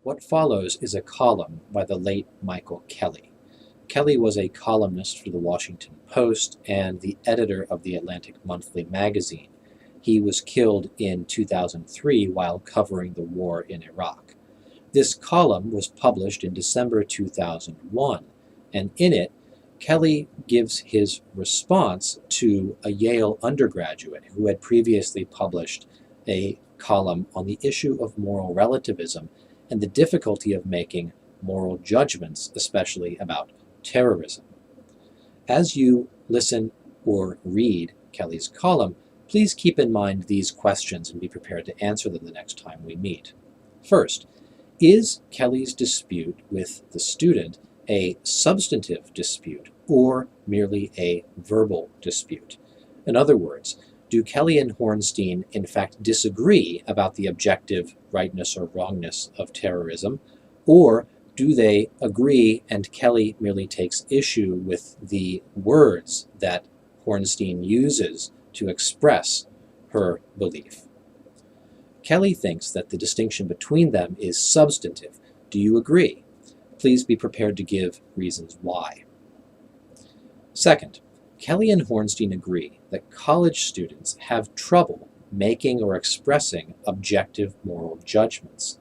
What follows is a column by the late Michael Kelly. Kelly was a columnist for the Washington Post and the editor of the Atlantic Monthly magazine. He was killed in 2003 while covering the war in Iraq. This column was published in December 2001, and in it, Kelly gives his response to a Yale undergraduate who had previously published a column on the issue of moral relativism and the difficulty of making moral judgments, especially about terrorism. As you listen or read Kelly's column, please keep in mind these questions and be prepared to answer them the next time we meet. First, is Kelly's dispute with the student a substantive dispute or merely a verbal dispute? In other words, do Kelly and Hornstein in fact disagree about the objective rightness or wrongness of terrorism, or do they agree and Kelly merely takes issue with the words that Hornstein uses to express her belief? Kelly thinks that the distinction between them is substantive. Do you agree? Please be prepared to give reasons why. Second, Kelly and Hornstein agree that college students have trouble making or expressing objective moral judgments.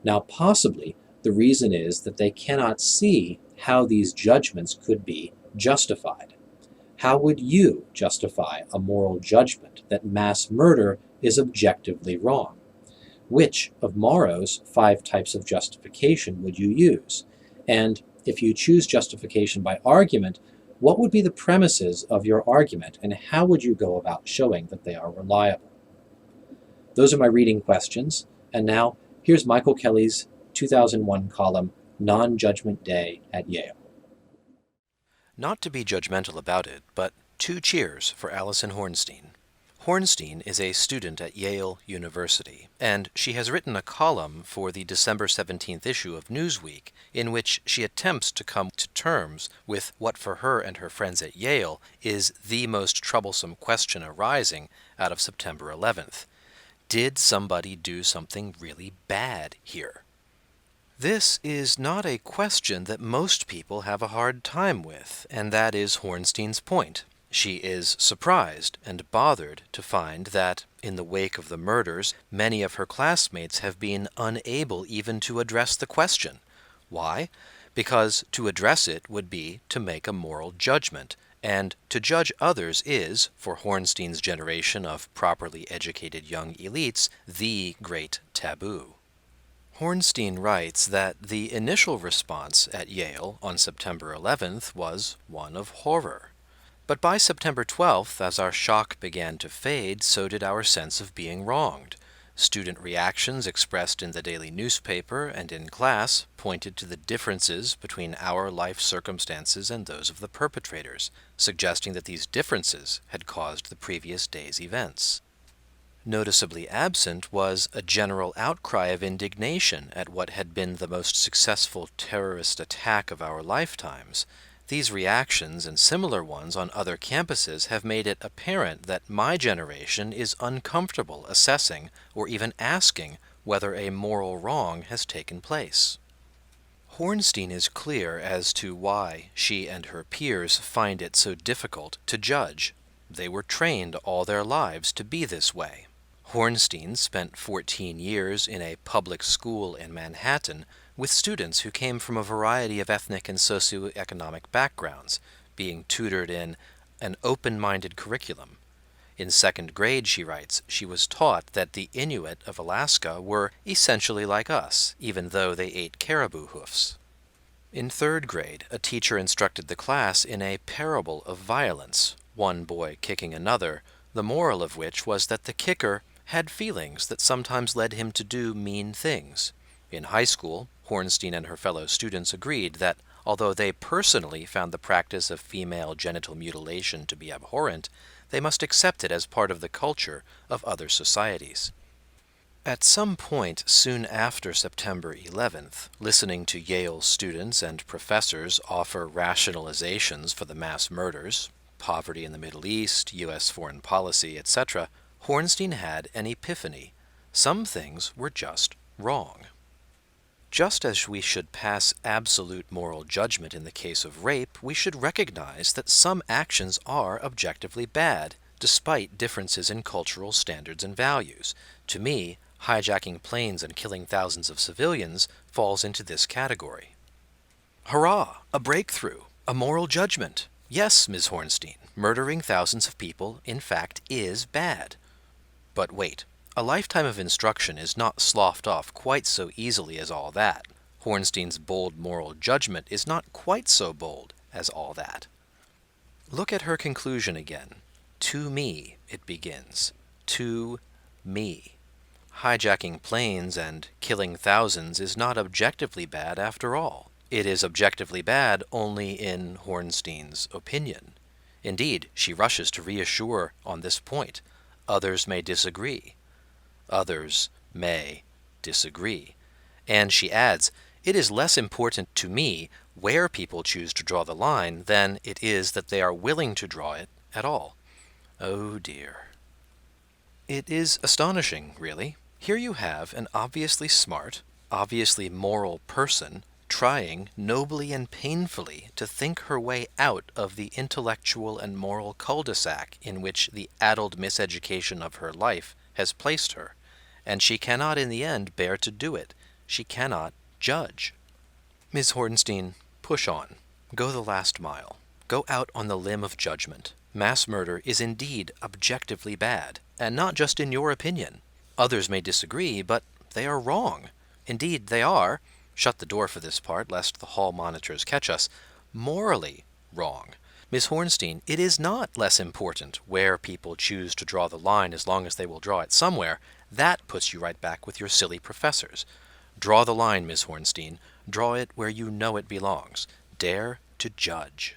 Now, possibly, the reason is that they cannot see how these judgments could be justified. How would you justify a moral judgment that mass murder is objectively wrong? Which of Morrow's 5 types of justification would you use? And if you choose justification by argument, what would be the premises of your argument, and how would you go about showing that they are reliable? Those are my reading questions, and now here's Michael Kelly's 2001 column, Non-Judgment Day at Yale. Not to be judgmental about it, but 2 cheers for Allison Hornstein. Hornstein is a student at Yale University, and she has written a column for the December 17th issue of Newsweek in which she attempts to come to terms with what for her and her friends at Yale is the most troublesome question arising out of September 11th. Did somebody do something really bad here? This is not a question that most people have a hard time with, and that is Hornstein's point. She is surprised and bothered to find that, in the wake of the murders, many of her classmates have been unable even to address the question. Why? Because to address it would be to make a moral judgment, and to judge others is, for Hornstein's generation of properly educated young elites, the great taboo. Hornstein writes that the initial response at Yale on September 11th was one of horror. But by September 12th, as our shock began to fade, so did our sense of being wronged. Student reactions expressed in the daily newspaper and in class pointed to the differences between our life circumstances and those of the perpetrators, suggesting that these differences had caused the previous day's events. Noticeably absent was a general outcry of indignation at what had been the most successful terrorist attack of our lifetimes. These reactions and similar ones on other campuses have made it apparent that my generation is uncomfortable assessing or even asking whether a moral wrong has taken place. Hornstein is clear as to why she and her peers find it so difficult to judge. They were trained all their lives to be this way. Hornstein spent 14 years in a public school in Manhattan with students who came from a variety of ethnic and socioeconomic backgrounds, being tutored in an open-minded curriculum. In 2nd grade, she writes, she was taught that the Inuit of Alaska were essentially like us, even though they ate caribou hoofs. In 3rd grade, a teacher instructed the class in a parable of violence, one boy kicking another, the moral of which was that the kicker had feelings that sometimes led him to do mean things. In high school, Hornstein and her fellow students agreed that, although they personally found the practice of female genital mutilation to be abhorrent, they must accept it as part of the culture of other societies. At some point soon after September 11th, listening to Yale students and professors offer rationalizations for the mass murders, poverty in the Middle East, U.S. foreign policy, etc., Hornstein had an epiphany. Some things were just wrong. Just as we should pass absolute moral judgment in the case of rape, we should recognize that some actions are objectively bad, despite differences in cultural standards and values. To me, hijacking planes and killing thousands of civilians falls into this category. Hurrah! A breakthrough! A moral judgment! Yes, Ms. Hornstein, murdering thousands of people, in fact, is bad. But wait, a lifetime of instruction is not sloughed off quite so easily as all that. Hornstein's bold moral judgment is not quite so bold as all that. Look at her conclusion again. To me, it begins. To me. Hijacking planes and killing thousands is not objectively bad after all. It is objectively bad only in Hornstein's opinion. Indeed, she rushes to reassure on this point. Others may disagree. Others may disagree. And she adds, it is less important to me where people choose to draw the line than it is that they are willing to draw it at all. Oh dear. It is astonishing, really. Here you have an obviously smart, obviously moral person trying nobly and painfully to think her way out of the intellectual and moral cul-de-sac in which the addled miseducation of her life has placed her, and she cannot in the end bear to do it. She cannot judge. Miss Hornstein, push on. Go the last mile. Go out on the limb of judgment. Mass murder is indeed objectively bad, and not just in your opinion. Others may disagree, but they are wrong. Indeed, they are, shut the door for this part lest the hall monitors catch us, morally wrong. Miss Hornstein, it is not less important where people choose to draw the line as long as they will draw it somewhere. That puts you right back with your silly professors. Draw the line, Miss Hornstein. Draw it where you know it belongs. Dare to judge.